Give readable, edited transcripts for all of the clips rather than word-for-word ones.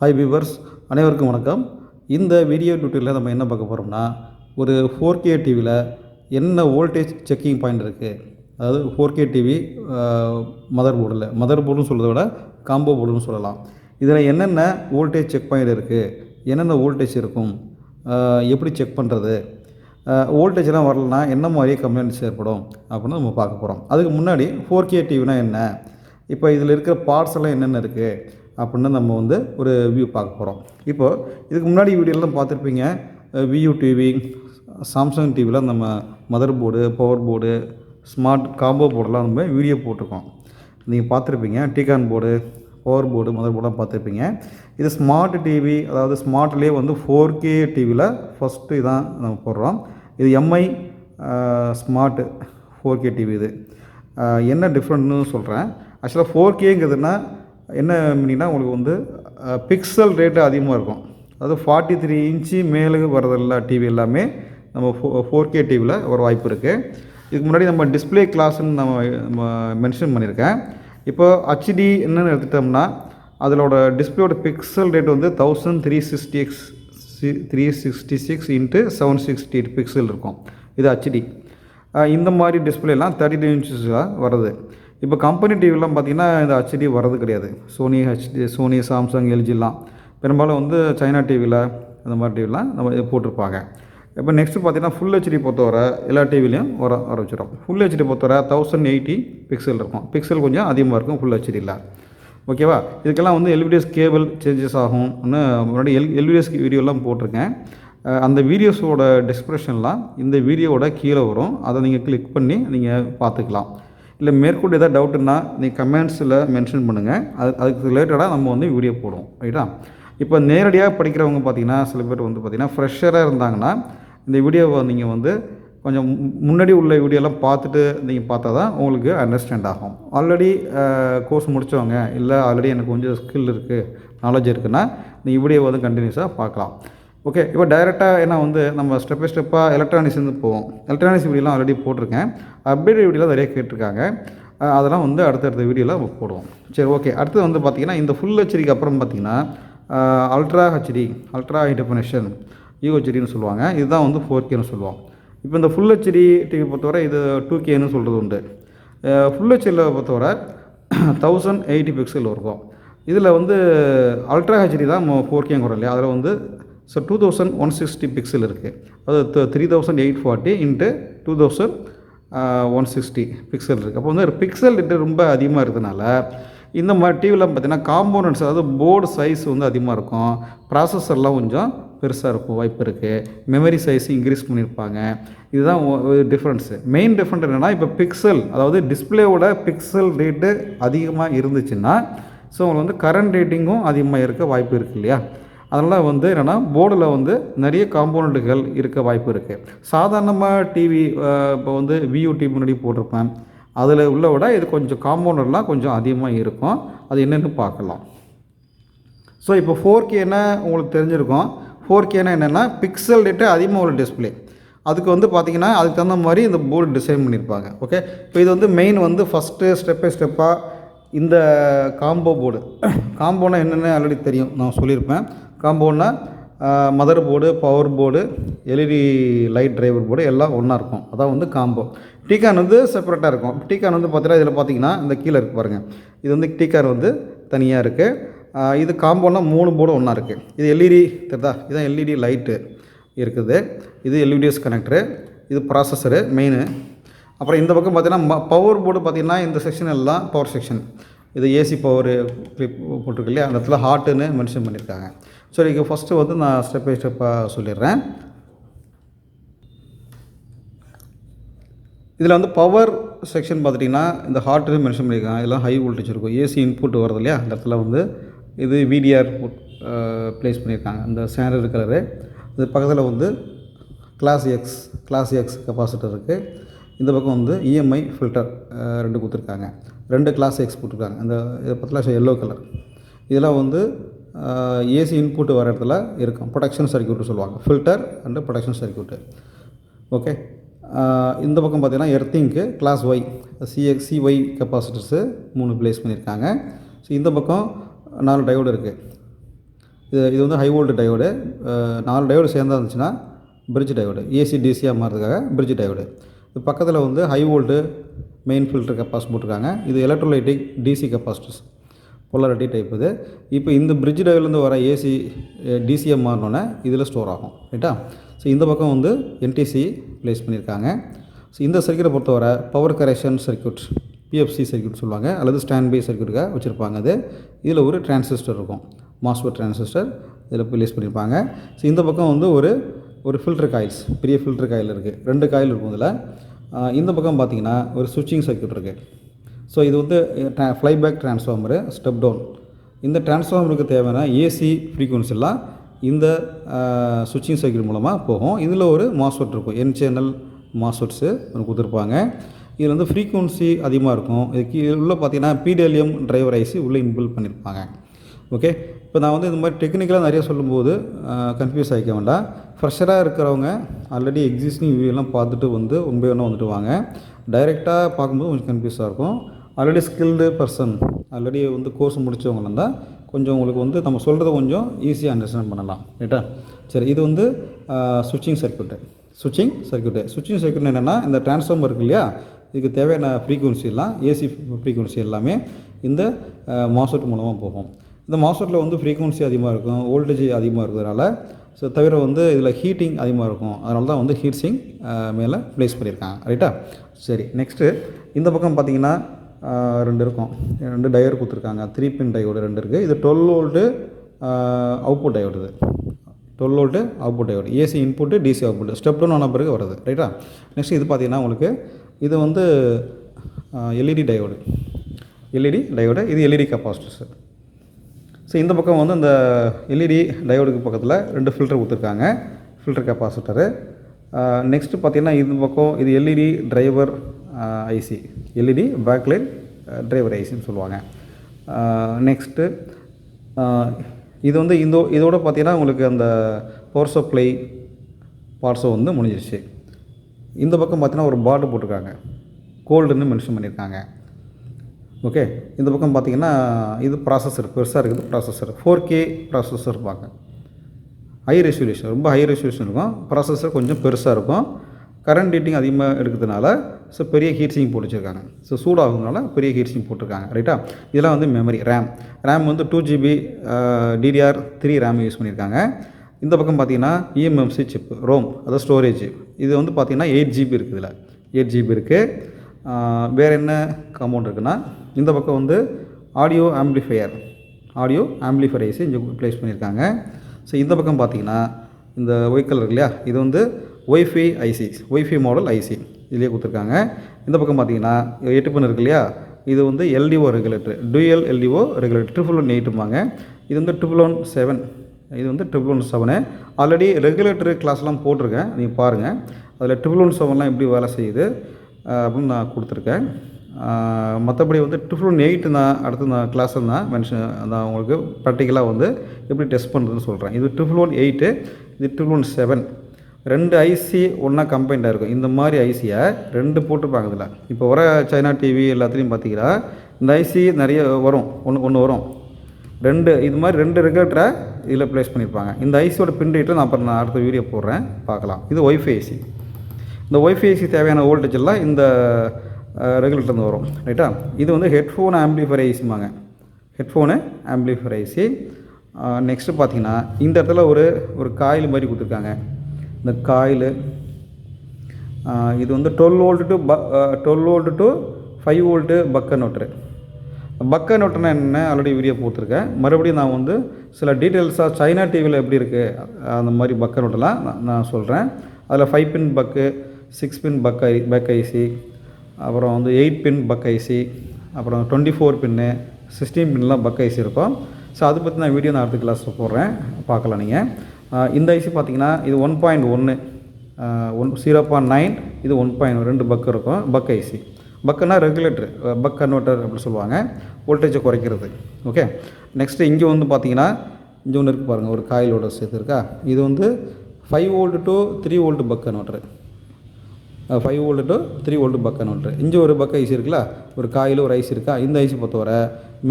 Hi viewers, அனைவருக்கும் வணக்கம். இந்த வீடியோ டியூட்டோரியலில் நம்ம என்ன பார்க்க போகிறோம்னா, ஒரு 4K டிவியில் என்ன வோல்டேஜ் செக்கிங் பாயிண்ட் இருக்குது. அதாவது 4K டிவி மதர் போர்டுன்னு சொல்கிறத விட காம்போ போர்டுன்னு சொல்லலாம். இதில் என்னென்ன வோல்டேஜ் செக் பாயிண்ட் இருக்குது, என்னென்ன வோல்டேஜ் இருக்கும், எப்படி செக் பண்ணுறது, வோல்டேஜ்லாம் வரலன்னா என்ன மாதிரி கம்ப்ளைண்ட்ஸ் ஏற்படும் அப்படின்னு நம்ம பார்க்க போகிறோம். அதுக்கு முன்னாடி 4K டிவினா என்ன, இப்போ இதில் இருக்கிற பார்ட்ஸ் எல்லாம் என்னென்ன இருக்குது அப்படின்னு நம்ம ஒரு வியூ பார்க்க போகிறோம். இப்போது இதுக்கு முன்னாடி வீடியோலாம் பார்த்துருப்பீங்க. வியூ டிவி, சாம்சங் டிவியில் நம்ம motherboard, power board, smart combo போர்டெலாம் நம்ம வீடியோ போட்டிருக்கோம். நீங்கள் பார்த்துருப்பீங்க. T con board, power board, motherboard பார்த்துருப்பீங்க. இது ஸ்மார்ட் டிவி, அதாவது ஸ்மார்ட்லேயே 4K டிவியில் ஃபஸ்ட்டு இதான் நம்ம போடுறோம். இது எம்ஐ ஸ்மார்ட் 4K டிவி. இது என்ன டிஃப்ரெண்ட்னு சொல்கிறேன். ஆக்சுவலாக 4Kங்கிறதுனா என்ன மீனிங்னா, உங்களுக்கு பிக்சல் ரேட்டு அதிகமாக இருக்கும். அதாவது 43 இன்ச்சு மேலே வரதில்ல டிவி எல்லாமே நம்ம 4K டிவியில் ஒரு வாய்ப்பு இருக்குது. இதுக்கு முன்னாடி நம்ம டிஸ்பிளே கிளாஸ்ன்னு நம்ம மென்ஷன் பண்ணியிருக்கேன். இப்போ ஹச்டி என்னென்னு எடுத்துட்டோம்னா, அதோட டிஸ்பிளேயோட பிக்சல் ரேட் 1366 இன்ட்டு 768 பிக்சல் இருக்கும். இது ஹச்டி. இந்த மாதிரி டிஸ்பிளேலாம் 32 இன்ச்சஸாக வருது. இப்போ கம்பெனி டிவிலாம் பார்த்திங்கன்னா இந்த ஹச்டி வர்றது கிடையாது. சோனி, சாம்சங், எல்ஜிலாம் பெரும்பாலும் சைனா டிவியில் அந்த மாதிரி டிவிலாம் நம்ம போட்டிருப்பாங்க. இப்போ நெக்ஸ்ட்டு பார்த்திங்கன்னா ஃபுல் ஹெச்டி பொறுத்தவரை எல்லா டிவிலையும் வர ஆரம்பிச்சிடும். ஃபுல் ஹெச்டி பொறுத்தவரை 1080 பிக்சல் இருக்கும். பிக்சல் கொஞ்சம் அதிகமாக இருக்கும் ஃபுல் ஹெச்டியில். ஓகேவா? இதுக்கெல்லாம் எல்விடிஎஸ் கேபிள் சேஞ்சஸ் ஆகும். முன்னாடி எல்விடிஎஸ் வீடியோலாம் போட்டிருக்கேன். அந்த வீடியோஸோட டிஸ்கிரிப்ஷன்லாம் இந்த வீடியோவோட கீழே வரும். அதை நீங்கள் கிளிக் பண்ணி நீங்கள் பார்த்துக்கலாம். இல்லை மேற்கொண்டு எதாவது டவுட்டுன்னா நீங்கள் கமெண்ட்ஸில் மென்ஷன் பண்ணுங்கள். அதுக்கு ரிலேட்டடாக நம்ம வீடியோ போடுவோம். ரைட்டா? இப்போ நேரடியாக படிக்கிறவங்க பார்த்திங்கன்னா, சில பேர் பார்த்திங்கன்னா ஃப்ரெஷராக இருந்தாங்கன்னா இந்த வீடியோவை நீங்கள் கொஞ்சம் முன்னாடி உள்ள வீடியோலாம் பார்த்துட்டு நீங்கள் பார்த்தா தான் உங்களுக்கு அண்டர்ஸ்டாண்ட் ஆகும். ஆல்ரெடி கோர்ஸ் முடித்தவங்க, இல்லை ஆல்ரெடி எனக்கு கொஞ்சம் ஸ்கில் இருக்குது, நாலேஜ் இருக்குன்னா நீங்கள் வீடியோ கண்டினியூஸாக பார்க்கலாம். ஓகே. இப்போ டைரெக்டாக ஏன்னா நம்ம ஸ்டெப் பை ஸ்டெப்பாக எலக்ட்ரானிக்ஸ் போவோம். எலக்ட்ரானிக்ஸ் வீடியோலாம் ஆல்ரெடி போட்டிருக்கேன். அப்டேட் வீடியோலாம் நிறைய கேட்டிருக்காங்க. அதெல்லாம் அடுத்தடுத்த வீடியோவில் நம்ம போடுவோம். சரி, ஓகே. அடுத்தது பார்த்திங்கன்னா இந்த ஃபுல் ஹெச்டிக்கு அப்புறம் பார்த்திங்கன்னா ultra HD, ultra high definition, யூஹெச்டின்னு சொல்லுவாங்க. இதுதான் 4Kன்னு சொல்லுவோம். இப்போ இந்த ஃபுல் ஹெச்டி டிவி பொறுத்தவரை இது 2Kன்னு சொல்கிறது உண்டு. ஃபுல் ஹெச்டியில் பொறுத்தவரை 1080 பிக்சல் இருக்கும். இதில் அல்ட்ரா ஹெச்டி தான் 4Kங்க வரும் இல்லையா? அதில் 2160 பிக்சல் இருக்குது. அது 3840 இன்ட்டு 2160 பிக்சல் இருக்குது. அப்போ பிக்சல் ரேட்டு ரொம்ப அதிகமாக இருக்கிறதுனால இந்த மாதிரி டிவியில் பார்த்திங்கன்னா காம்போனன்ட்ஸ், அதாவது போர்டு சைஸ் அதிகமாக இருக்கும். ப்ராசஸர்லாம் கொஞ்சம் பெருசாக இருக்கும் வாய்ப்பு இருக்குது. மெமரி சைஸ் இன்க்ரீஸ் பண்ணியிருப்பாங்க. இதுதான் டிஃப்ரென்ஸு. மெயின் டிஃப்ரெண்ட் என்னென்னா, இப்போ பிக்சல், அதாவது டிஸ்பிளேவோட பிக்சல் ரேட்டு அதிகமாக இருந்துச்சுன்னா ஸோ உங்களுக்கு கரண்ட் ரேட்டிங்கும் அதிகமாக இருக்க வாய்ப்பு இருக்குது இல்லையா? அதனால் என்னென்னா போர்டில் நிறைய காம்போனண்ட்டுகள் இருக்க வாய்ப்பு இருக்குது. சாதாரணமாக டிவி இப்போ வியூ டிவி முன்னாடி போட்டிருப்பேன். அதில் உள்ள விட இது கொஞ்சம் காம்போனர்லாம் கொஞ்சம் அதிகமாக இருக்கும். அது என்னென்னு பார்க்கலாம். ஸோ இப்போ 4Kன்னா உங்களுக்கு தெரிஞ்சிருக்கும். 4Kன்னா என்னென்னா பிக்சல் ரேட்டு அதிகமாக உள்ள டிஸ்பிளே. அதுக்கு பார்த்திங்கன்னா அதுக்கு தகுந்த மாதிரி இந்த போர்டு டிசைன் பண்ணியிருப்பாங்க. ஓகே. இப்போ இது மெயின் ஃபஸ்ட்டு ஸ்டெப் பை ஸ்டெப்பாக இந்த காம்போ போர்டு. காம்போனா என்னென்னு ஆல்ரெடி தெரியும், நான் சொல்லியிருப்பேன். காம்போனா motherboard, power board, LED light driver board எல்லாம் ஒன்றா இருக்கும். அதான் காம்போ. டிகான் செப்பரேட்டாக இருக்கும். டிகான் பார்த்தீங்கன்னா இதில் பார்த்தீங்கன்னா இந்த கீழே இருக்குது பாருங்கள். இது டிகான் தனியாக இருக்குது. இது காம்போனா 3 போர்டு ஒன்றா இருக்குது. இது எல்இடி தெரியுதா? இதுதான் எல்இடி லைட்டு இருக்குது. இது எல்இடிஎஸ் கனெக்டரு, இது ப்ராசஸரு மெயினு. அப்புறம் இந்த பக்கம் பார்த்தீங்கன்னா பவர் போர்டு பார்த்திங்கன்னா இந்த செக்ஷன் எல்லாம் பவர் செக்ஷன். இது ஏசி பவர் கிளிப் போட்டிருக்கு இல்லையா? அந்த இடத்துல ஹாட்டுன்னு மென்ஷன் பண்ணியிருக்காங்க. சரி, இங்கே ஃபஸ்ட்டு நான் ஸ்டெப் பை ஸ்டெப்பாக சொல்லிடுறேன். இதில் பவர் செக்ஷன் பார்த்துட்டிங்கன்னா இந்த ஹாட்டுன்னு மென்ஷன் பண்ணியிருக்காங்க. இதெல்லாம் ஹை வோல்டேஜ் இருக்கும். ஏசி இன்புட் வருது இல்லையா? அந்த இடத்துல இது விடிஆர் ப்ளேஸ் பண்ணியிருக்காங்க. இந்த சாண்டர்ட் கலரு. இது பக்கத்தில் கிளாஸ் எக்ஸ் கெப்பாசிட்டர் இருக்குது. இந்த பக்கம் இஎம்ஐ ஃபில்டர் 2 கொடுத்துருக்காங்க. 2 கிளாஸ் எக்ஸ் போட்டிருக்காங்க. இந்த இதை பற்றில எல்லோ கலர். இதெல்லாம் ஏசி இன்புட்டு வர இடத்துல இருக்கும். ப்ரொடக்ஷன் சர்க்யூட்டு சொல்லுவாங்க. Filter and protection circuit. Okay. இந்த பக்கம் பார்த்திங்கன்னா எர்த்திங்க்கு class Y, CY capacitors 3 place பண்ணியிருக்காங்க. ஸோ இந்த பக்கம் 4 டயோடு இருக்குது. இது வந்து ஹை வோல்ட் டயோடு. 4 டயோடு சேர்ந்தா இருந்துச்சுன்னா பிரிட்ஜ் டயோடு. ஏசி டிசியாக மாறுறதுக்காக பிரிட்ஜ் டயோடு. இது பக்கத்தில் வந்து high volt main filter capacitor போட்டிருக்காங்க. இது electrolytic DC capacitors polarity type இது. இப்போ இந்த பிரிட்ஜ் டயோட்லேருந்து வர ஏசி டிசியாக மாறினோன்னே இதில் ஸ்டோர் ஆகும். ரைட்டா? ஸோ இந்த பக்கம் வந்து என்டிசி ப்ளேஸ் பண்ணியிருக்காங்க. ஸோ இந்த சர்க்யூட்டை பொறுத்தவரை power correction circuit, PFC circuit சொல்லுவாங்க, அல்லது ஸ்டாண்ட் பை சர்க்யூட்டுக்காக வச்சுருப்பாங்க. அது இதில் ஒரு டிரான்சிஸ்டர் இருக்கும், மாஸ்ஃபெட் டிரான்சிஸ்டர் இதில் ப்ளேஸ் பண்ணியிருப்பாங்க. ஸோ இந்த பக்கம் வந்து ஒரு ஃபில்டர் காயில்ஸ், பெரிய ஃபில்டர் காயில் இருக்குது, 2 காயில் இருக்கும் இதில். இந்த பக்கம் பார்த்திங்கன்னா ஒரு சுவிட்சிங் சர்க்யூட் இருக்குது. ஸோ இது வந்து ஃப்ளைபேக் ட்ரான்ஸ்ஃபார்மரு, ஸ்டெப் டவுன். இந்த டிரான்ஸ்ஃபார்மருக்கு தேவையான ஏசி ஃப்ரீக்குவன்சிலாம் இந்த சுவிட்சிங் சர்க்யூட் மூலமாக போகும். இதில் ஒரு மாஸ்ஃபெட் இருக்கும், என் சேனல் மாஸ்ஃபெட்ஸு ஒன்று கொடுத்துருப்பாங்க. இதில் வந்து ஃப்ரீக்குவன்சி அதிகமாக இருக்கும். இதுக்கு உள்ளே பார்த்தீங்கன்னா பிடபிள்யூஎம் டிரைவர் ஐசி உள்ளே இன்பில்ட் பண்ணியிருப்பாங்க. ஓகே, இப்போ நான் வந்து இந்த மாதிரி டெக்னிக்கலாக நிறைய சொல்லும்போது கன்ஃபியூஸ் ஆகிக்க வேண்டாம். ஃப்ரெஷராக இருக்கிறவங்க ஆல்ரெடி எக்ஸிஸ்டிங் வியூலாம் பார்த்துட்டு வந்து ஒன் பை ஒன்னாக வந்துட்டு வாங்க. டைரெக்டாக பார்க்கும்போது கொஞ்சம் கன்ஃபியூஸாக இருக்கும். ஆல்ரெடி ஸ்கில்டு பர்சன், ஆல்ரெடி வந்து கோர்ஸ் முடித்தவங்க இருந்தால் கொஞ்சம் உங்களுக்கு வந்து நம்ம சொல்கிறத கொஞ்சம் ஈஸியாக அண்டர்ஸ்டாண்ட் பண்ணலாம். ரைட்டா? சரி, இது வந்து சுவிட்சிங் சர்க்யூட்டு. சுவிட்சிங் சர்க்யூட் என்னென்னா, இந்த டிரான்ஸ்ஃபார்மர் இருக்கு இல்லையா, இதுக்கு தேவையான ஃப்ரீக்குவன்சிலாம் ஏசி ஃப்ரீக்குவன்சி எல்லாமே இந்த மாஸ்ஃபெட் மூலமாக போகும். இந்த மாஸ்ஃபெட்டில் வந்து ஃப்ரீக்குவன்சி அதிகமாக இருக்கும், வோல்டேஜ் அதிகமாக இருக்கிறதுனால, ஸோ தவிர வந்து இதில் ஹீட்டிங் அதிகமாக இருக்கும். அதனால தான் வந்து ஹீட் சிங் மேலே ப்ளேஸ் பண்ணியிருக்காங்க. ரைட்டா? சரி, நெக்ஸ்ட்டு இந்த பக்கம் பார்த்திங்கன்னா 2 இருக்கும், 2 டயோடு கொடுத்துருக்காங்க. 3 பின் டயோடு 2 இருக்குது. இது 12 வோல்ட்டு அவுட்புட் டயோடு. இது 12 volt output diode, AC input DC output, step down ஆன பிறகு வருது. ரைட்டா? நெக்ஸ்ட் இது பார்த்திங்கன்னா உங்களுக்கு இது வந்து எல்இடி டயோடு. இது எல்இடி கெப்பாசிட்டர்ஸு. ஸோ இந்த பக்கம் வந்து இந்த எல்இடி டயோடுக்கு பக்கத்தில் 2 ஃபில்டர் கொடுத்துருக்காங்க, ஃபில்டர் கெப்பாசிட்டரு. நெக்ஸ்ட்டு பார்த்திங்கன்னா இந்த பக்கம் இது LED driver IC, LED backlight driver ஐசின்னு சொல்லுவாங்க. நெக்ஸ்ட்டு இது வந்து இதோட பார்த்திங்கன்னா உங்களுக்கு அந்த பவர் சப்ளை பார்ட்ஸும் வந்து முடிஞ்சிருச்சு. இந்த பக்கம் பார்த்திங்கன்னா ஒரு பார்டு போட்டிருக்காங்க, கோல்டுன்னு மென்ஷன் பண்ணியிருக்காங்க. ஓகே, இந்த பக்கம் பார்த்திங்கன்னா இது ப்ராசஸர் பெருசாக இருக்குது. ப்ராசஸர் 4K ப்ராசஸர் இருப்பாங்க. ஹை ரெசல்யூஷன், ரொம்ப ஹை ரெசல்யூஷன் இருக்கும். ப்ராசஸர் கொஞ்சம் பெருசாக இருக்கும். கரண்ட் ஹீட்டிங் அதிகமாக எடுக்கிறதுனால ஸோ பெரிய ஹீட் சிங் போட்டு வச்சுருக்காங்க. ஸோ சூடாகுறதுனால பெரிய ஹீட் சிங் போட்டிருக்காங்க. ரைட்டா? இதெல்லாம் வந்து மெமரி, ரேம் வந்து 2GB DDR3 ரேம் யூஸ் பண்ணியிருக்காங்க. இந்த பக்கம் பார்த்திங்கன்னா eMMC சிப், ரோம், அதாவது ஸ்டோரேஜ். இது வந்து பார்த்திங்கன்னா 8GB இருக்குது. இதில் 8GB இருக்குது. வேறு என்ன காம்பவுண்ட் இருக்குன்னா, இந்த பக்கம் வந்து ஆடியோ ஆம்பிளிஃபையர் ஐசி இங்கே ப்ளேஸ் பண்ணியிருக்காங்க. ஸோ இந்த பக்கம் பார்த்திங்கன்னா இந்த ஒயிட் கலர் இருக்கு இல்லையா, இது வந்து WiFi IC, WiFi model IC இதிலே கொடுத்துருக்காங்க. இந்த பக்கம் பார்த்திங்கன்னா 8 பின் இருக்கு இல்லையா, இது வந்து LDO regulator, dual LDO regulator 1118ம்பாங்க. இது வந்து 1117, இது வந்து 1117. ஆல்ரெடி ரெகுலேட்டர் கிளாஸ்லாம் போட்டிருக்கேன், நீங்கள் பாருங்கள். அதில் 1117லாம் எப்படி வேலை செய்யுது அப்படின்னு நான் கொடுத்துருக்கேன். மற்றபடி வந்து 1108 நான் கிளாஸில் நான் உங்களுக்கு ப்ராக்டிக்கலாக வந்து எப்படி டெஸ்ட் பண்ணுறதுன்னு சொல்கிறேன். இது 1108, இது 1117. 2 ஐசி ஒன்றா கம்பைண்டாக இருக்கும். இந்த மாதிரி ஐசியை 2 போட்டிருப்பாங்க இதில். இப்போ வர சைனா டிவி எல்லாத்துலேயும் பார்த்தீங்கன்னா இந்த ஐசி நிறைய வரும், ஒன்று வரும். 2 இது மாதிரி 2 ரெகுலேட்டரை இதில் ப்ளேஸ் பண்ணியிருப்பாங்க. இந்த ஐசியோட பின் ரேட்டில் நான் அடுத்த வீடியோ போடுறேன், பார்க்கலாம். இது ஒய்ஃபை ஐசி. இந்த ஒய்ஃபை ஐசி தேவையான வோல்டேஜ் எல்லாம் இந்த ரெகுலேட்டர்ந்து வரும். ரைட்டா? இது வந்து ஹெட்ஃபோன் ஆம்பிளிஃபையர் ஐசிமாங்க, ஹெட்ஃபோனு ஆம்பிளிஃபையர் ஐசி. நெக்ஸ்ட்டு பார்த்தீங்கன்னா இந்த இடத்துல ஒரு காயில் மாதிரி கொடுத்துருக்காங்க. இந்த காயில் இது வந்து 12 volt to 5 volt buck converter. Buck கன்வெர்ட்டர்னா என்ன ஆல்ரெடி வீடியோ போட்டிருக்கேன். மறுபடியும் நான் வந்து சில டீட்டெயில்ஸாக சைனா டிவியில் எப்படி இருக்குது அந்த மாதிரி பக் கன்வெர்ட்டர்லாம் நான் சொல்கிறேன். அதில் 5 பின் பக்கு, 6 பின் பக் ஐசி, அப்புறம் வந்து 8 பின் பக் ஐசி, அப்புறம் 24 பின்னு, 16 பின்லாம் பக் ஐசி இருக்கும். ஸோ அதை பற்றி நான் வீடியோ அடுத்த கிளாஸில் போடுறேன், பார்க்கலாம் நீங்கள். இந்த ஐசி பார்த்திங்கன்னா இது 1.1, 0.9, இது 1.1, 2 பக் இருக்கும். பக் ஐசி, பக்குன்னா ரெகுலேட்டர், பக் கன்வெர்ட்டர் அப்படி சொல்லுவாங்க, வோல்டேஜை குறைக்கிறது. ஓகே, நெக்ஸ்ட்டு இங்கே வந்து பார்த்திங்கன்னா இங்கே ஒன்று இருக்குது பாருங்கள், ஒரு காயிலோட சேர்த்து இருக்கா. இது வந்து 5 volt to 3 volt buck converter. 5 volt to 3 volt buck converter. இங்கே ஒரு பக் ஐசி இருக்குல்ல, ஒரு காயில் ஒரு ஐசி இருக்கா, இந்த ஐசி பொறுத்தவரை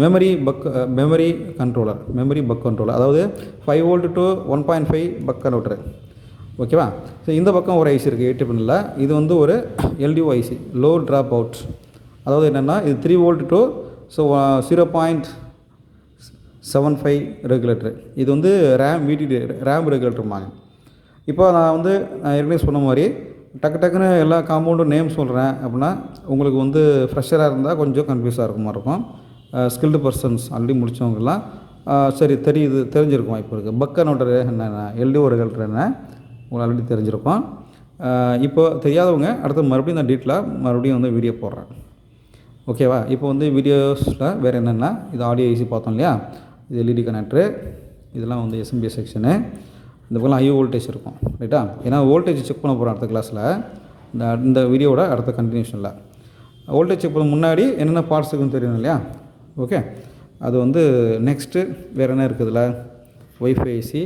மெமரி பக் கண்ட்ரோலர், அதாவது 5 வோல்ட் டு 1.5 பக் கன்வெர்ட்டர். ஓகேவா? ஸோ இந்த பக்கம் ஒரு ஐசி இருக்குது 8 பின்னில். இது வந்து ஒரு LDO IC, low dropout. அதாவது என்னென்னா இது 3 வோல்ட் டு 0.75 ரெகுலேட்டர். இது வந்து ரேம் ரெகுலேட்டருமாங்க. இப்போ நான் ஏற்கனவே சொன்ன மாதிரி டக்குன்னு எல்லா காம்பவுண்டும் நேம் சொல்கிறேன் அப்படின்னா உங்களுக்கு வந்து ஃப்ரெஷராக இருந்தால் கொஞ்சம் கன்ஃபியூஸாக இருக்க மாதிரி இருக்கும். ஸ்கில்டு பர்சன்ஸ் ஆல்ரெடி முடித்தவங்கலாம் சரி தெரிஞ்சிருக்கும் வாய்ப்பு இருக்குது. பக் கன்வெர்ட்டர் என்னென்ன, எல்டிஓ ரெகுலேட்டர் என்ன உங்களுக்கு ஆல்ரெடி தெரிஞ்சிருக்கும். இப்போ தெரியாதவங்க அடுத்து மறுபடியும் நான் டீட்டெயிலாக வீடியோ போடுறேன். ஓகேவா? இப்போ வீடியோஸில் வேறு என்னென்னா, இது ஆடியோ ஐசி பார்த்தோம் இல்லையா, இது எல்இடி கனெக்டரு, இதெல்லாம் எஸ்எம்பிஎஸ் செக்ஷனு. இந்த பக்கம் ஹை வோல்டேஜ் இருக்கும், ரைட்டா? ஏன்னா வோல்டேஜ் செக் பண்ண போகிறோம் அடுத்த கிளாஸில், இந்த வீடியோவோட அடுத்த கண்டினியூஷனில். வோல்டேஜ் செக் பண்ண முன்னாடி என்னென்ன பார்ட்ஸ் இருக்குன்னு தெரியணும் இல்லையா? ஓகே, அது நெக்ஸ்ட்டு வேறு என்ன இருக்குதுல, ஒய்ஃபை ஐசி,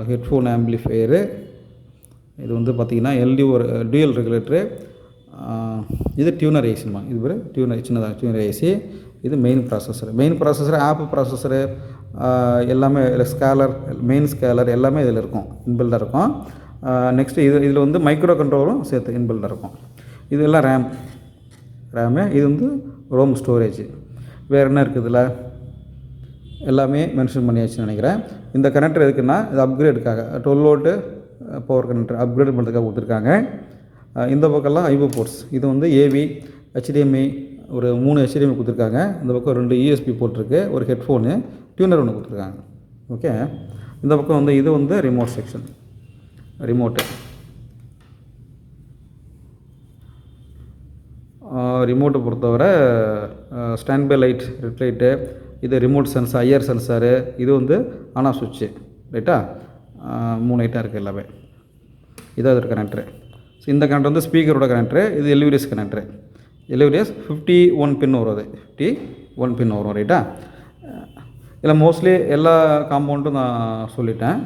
ஹெட்ஃபோன் ஆம்பிளிஃபையரு, இது பார்த்திங்கன்னா டியூயல் ரெகுலேட்டரு, இது டியூனர் ஐசிமா, இது பேர் சின்னதாக டியூனர் ஐசி. இது மெயின் ப்ராசஸர் ஆப் ப்ராசஸரு எல்லாமே ஸ்கேலர், மெயின் ஸ்கேலர் எல்லாமே இதில் இருக்கும், இன்பில்டாக இருக்கும். நெக்ஸ்ட்டு இதில் மைக்ரோ கண்ட்ரோலரும் சேர்த்து இன்பில்டாக இருக்கும். இதெல்லாம் ரேமு, இது ரோம் ஸ்டோரேஜ். வேறு என்ன இருக்குதுல, எல்லாமே மென்ஷன் பண்ணியாச்சுன்னு நினைக்கிறேன். இந்த கனெக்டர் எதுக்குன்னா இது அப்கிரேடுக்காக 12 வோல்ட்டு பவர் கனெக்டர் அப்கிரேட் பண்ணுறதுக்காக கொடுத்துருக்காங்க. இந்த பக்கம்லாம் ஐஓ போர்ட்ஸ், இது ஏவி, HDMI, ஒரு 3 HDMI கொடுத்துருக்காங்க. இந்த பக்கம் 2 USB போட்டிருக்கு, ஒரு ஹெட்ஃபோனு, டியூனர் ஒன்று கொடுத்துருக்காங்க. ஓகே, இந்த பக்கம் இது ரிமோட் செக்ஷன், ரிமோட்டை பொறுத்தவரை standby light, red light, இது ரிமோட் சென்சார், ஐஆர் சென்சாரு, இது ஆன் ஆஃப் சுவிட்சு, ரைட்டா? 3 ஐட்டம் இருக்குது எல்லாமே. இதான் இது கனெக்டரு. ஸோ இந்த கனெக்டர் ஸ்பீக்கரோட கனெக்டரு, இது எல்விடிஎஸ் கனெக்டரு. எல்விடிஎஸ் 51 பின் வரும், 51 பின் வரும், ரைட்டா? இல்லை மோஸ்ட்லி எல்லா காம்பவுண்டும் நான் சொல்லிட்டேன்.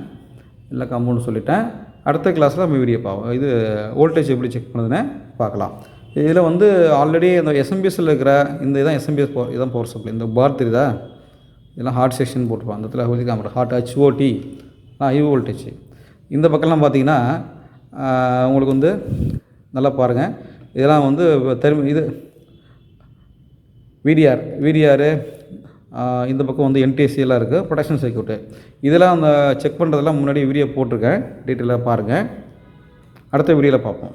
அடுத்த கிளாஸில் நம்ம வீடியோ பார்ப்போம். இது வோல்டேஜ் எப்படி செக் பண்ணுறதுன்னு பார்க்கலாம். இதில் ஆல்ரெடி இந்த எஸ்எம்பிஎஸ்சில் இருக்கிற இதான் எஸ்எம்பிஎஸ் இதான் பவர் சப்ளை. இந்த பார் தெரியுதா, இதெல்லாம் ஹாட் செக்ஷன் போட்டுருப்பாங்க. அந்த இடத்துல ஹோல்டி ஹாட் HOT ஹை வோல்டேஜ். இந்த பக்கம்லாம் பார்த்தீங்கன்னா உங்களுக்கு நல்லா பாருங்கள், இதெல்லாம் இது VDR, இந்த பக்கம் NTC எல்லாம் இருக்குது, ப்ரொடக்ஷன் சர்க்யூட்டு. இதெல்லாம் செக் பண்ணுறதெல்லாம் முன்னாடி வீடியோ போட்டிருக்கேன், டீட்டெயிலாக பாருங்கள். அடுத்த வீடியோவில் பார்ப்போம்.